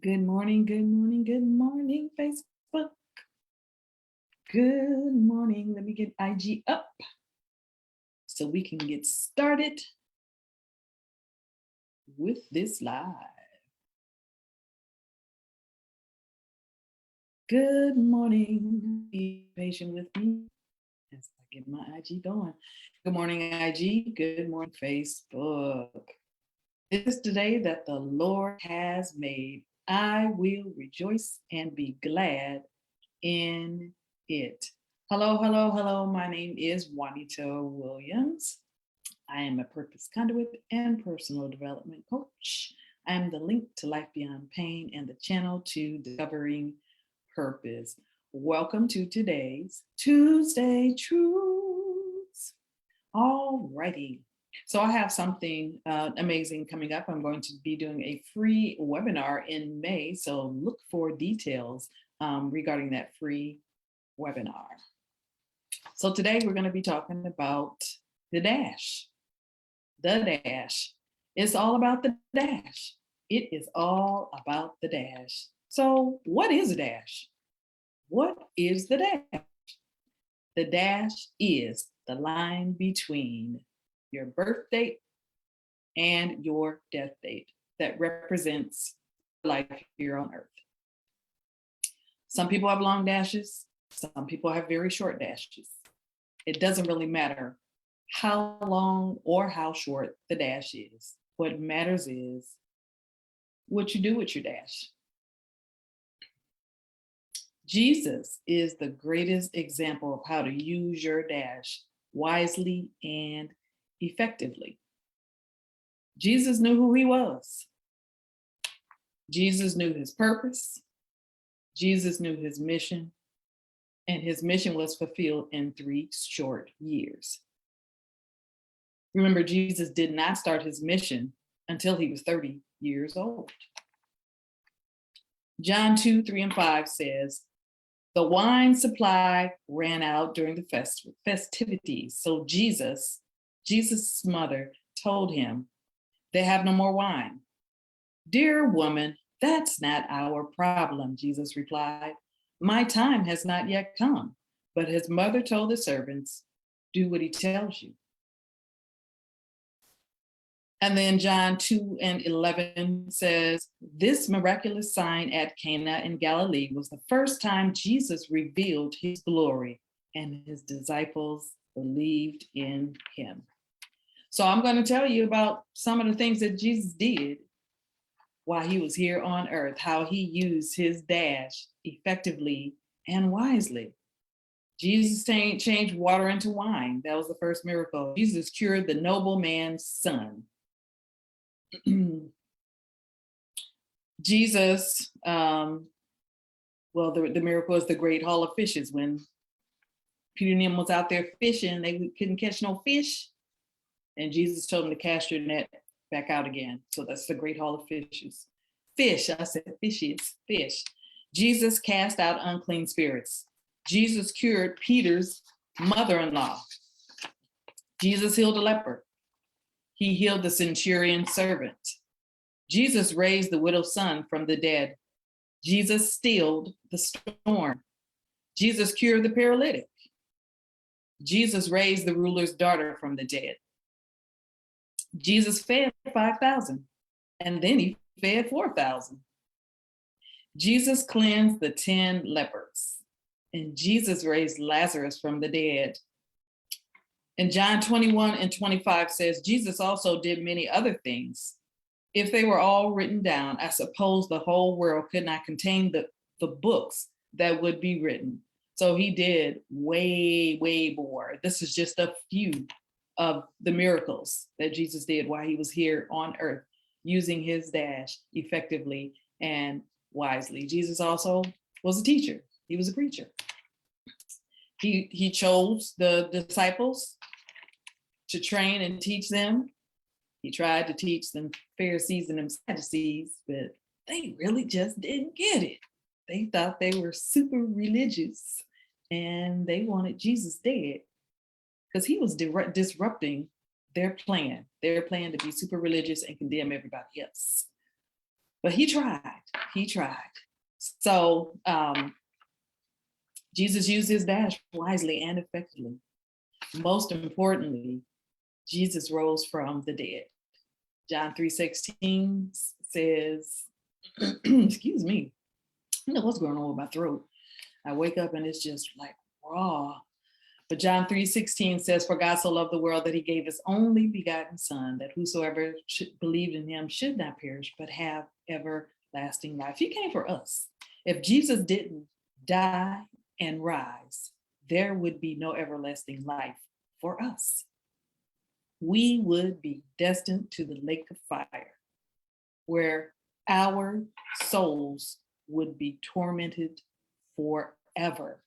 Good morning, good morning, good morning, Facebook. Good morning. Let me get IG up so we can get started with this live. Good morning. Be patient with me as I get my IG going. Good morning, IG. Good morning, Facebook. This is the day that the Lord has made. I will rejoice and be glad in it. Hello, hello, hello. My name is Juanita Williams. I am a purpose conduit and personal development coach. I am the link to Life Beyond Pain and the channel to discovering purpose. Welcome to today's Tuesday Truths. All righty. So I have something amazing coming up. I'm going to be doing a free webinar in May. So look for details regarding that free webinar. So today we're going to be talking about the dash. The dash. It's all about the dash. It is all about the dash. So what is a dash? What is the dash? The dash is the line between your birth date and your death date that represents life here on earth. Some people have long dashes. Some people have very short dashes. It doesn't really matter how long or how short the dash is. What matters is what you do with your dash. Jesus is the greatest example of how to use your dash wisely and effectively. Jesus knew who he was. Jesus knew his purpose. Jesus knew his mission, and his mission was fulfilled in 3 short years. Remember, Jesus did not start his mission until he was 30 years old. John 2:3-5 says, the wine supply ran out during the festivities. So Jesus' mother told him, they have no more wine. Dear woman, that's not our problem, Jesus replied. My time has not yet come. But his mother told the servants, do what he tells you. And then John 2:11 says, this miraculous sign at Cana in Galilee was the first time Jesus revealed his glory, and his disciples believed in him. So I'm going to tell you about some of the things that Jesus did while he was here on earth, how he used his dash effectively and wisely. Jesus changed water into wine. That was the first miracle. Jesus cured the nobleman's son. Jesus, the miracle is the great haul of fishes. When Peter and them was out there fishing, they couldn't catch no fish. And Jesus told them to cast your net back out again. So that's the great haul of fishes. Fish, I said fishes, fish. Jesus cast out unclean spirits. Jesus cured Peter's mother-in-law. Jesus healed a leper. He healed the centurion's servant. Jesus raised the widow's son from the dead. Jesus stilled the storm. Jesus cured the paralytic. Jesus raised the ruler's daughter from the dead. Jesus fed 5,000, and then he fed 4,000. Jesus cleansed the 10 lepers, and Jesus raised Lazarus from the dead. And John 21:25 says, Jesus also did many other things. If they were all written down, I suppose the whole world could not contain the books that would be written. So he did way, way more. This is just a few of the miracles that Jesus did while he was here on earth, using his dash effectively and wisely. Jesus also was a teacher. He was a preacher. He chose the disciples to train and teach them. He tried to teach them Pharisees and them Sadducees, but they really just didn't get it. They thought they were super religious and they wanted Jesus dead because he was disrupting their plan to be super religious and condemn everybody else. But he tried. He tried. So Jesus used his dash wisely and effectively. Most importantly, Jesus rose from the dead. John 3:16 says, excuse me, I don't know what's going on with my throat. I wake up and it's just like raw. But John 3:16 says, for God so loved the world that he gave his only begotten son, that whosoever believed in him should not perish, but have everlasting life. He came for us. If Jesus didn't die and rise, there would be no everlasting life for us. We would be destined to the lake of fire, where our souls would be tormented forever.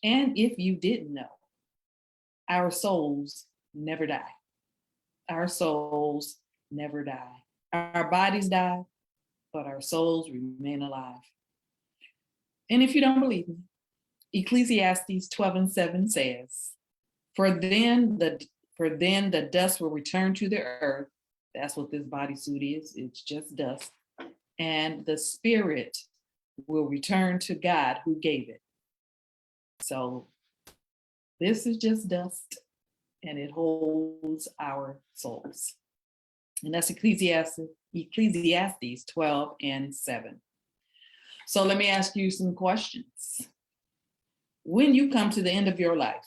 And if you didn't know, our souls never die. Our souls never die. Our bodies die, but our souls remain alive. And if you don't believe me, Ecclesiastes 12:7 says, For then the dust will return to the earth. That's what this bodysuit is. It's just dust. And the spirit will return to God who gave it. So this is just dust, and it holds our souls. And that's Ecclesiastes 12:7. So let me ask you some questions. When you come to the end of your life,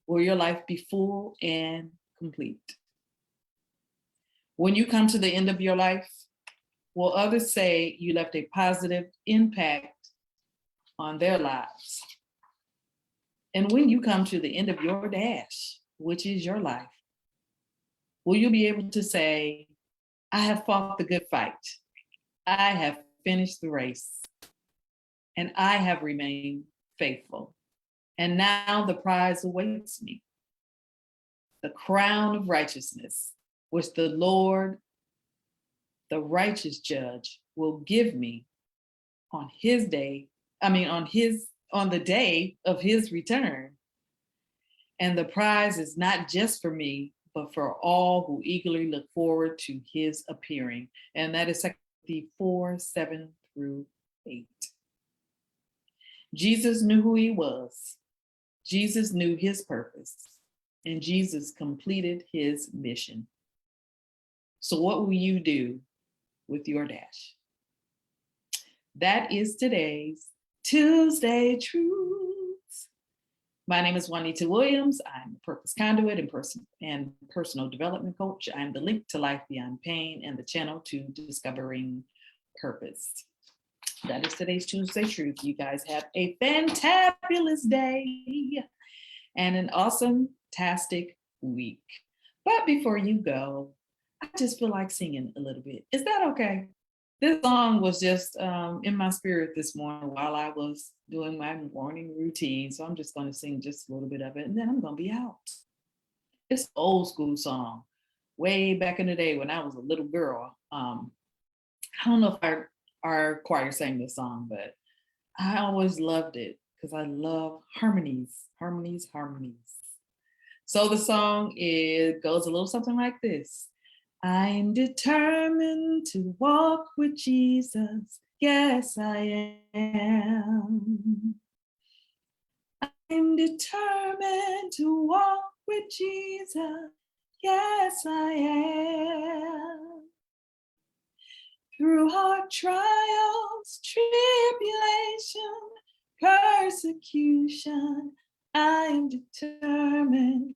will your life be full and complete? When you come to the end of your life, will others say you left a positive impact on their lives? And when you come to the end of your dash, which is your life, will you be able to say, I have fought the good fight. I have finished the race. And I have remained faithful. And now the prize awaits me, the crown of righteousness, which the Lord, the righteous judge, will give me on his day, on the day of his return. And the prize is not just for me, but for all who eagerly look forward to his appearing. And that is 2 Timothy 4:7-8. Jesus knew who he was. Jesus knew his purpose, and Jesus completed his mission. So what will you do with your dash? That is today's Tuesday Truths. My name is Juanita Williams. I'm a purpose conduit and personal development coach. I'm the link to Life Beyond Pain and the channel to discovering purpose. That is today's Tuesday Truth. You guys have a fantabulous day and an awesome-tastic week. But before you go, I just feel like singing a little bit. Is that okay? This song was just in my spirit this morning while I was doing my morning routine. So I'm just going to sing just a little bit of it, and then I'm going to be out. It's an old school song. Way back in the day when I was a little girl. I don't know if our choir sang this song, but I always loved it because I love harmonies. So the song goes a little something like this. I'm determined to walk with Jesus. Yes, I am. I'm determined to walk with Jesus. Yes, I am. Through hard trials, tribulation, persecution, I'm determined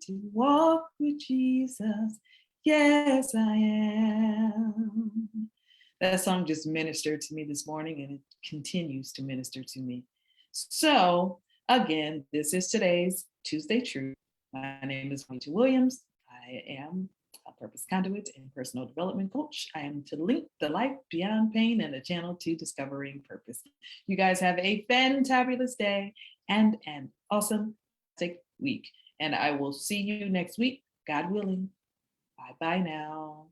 to walk with Jesus. Yes, I am. That song just ministered to me this morning, and it continues to minister to me. So, again, this is today's Tuesday Truth. My name is Juanita Williams. I am a purpose conduit and personal development coach. I am to link the Life Beyond Pain and the channel to discovering purpose. You guys have a fantabulous day and an awesome week. And I will see you next week, God willing. Bye-bye now.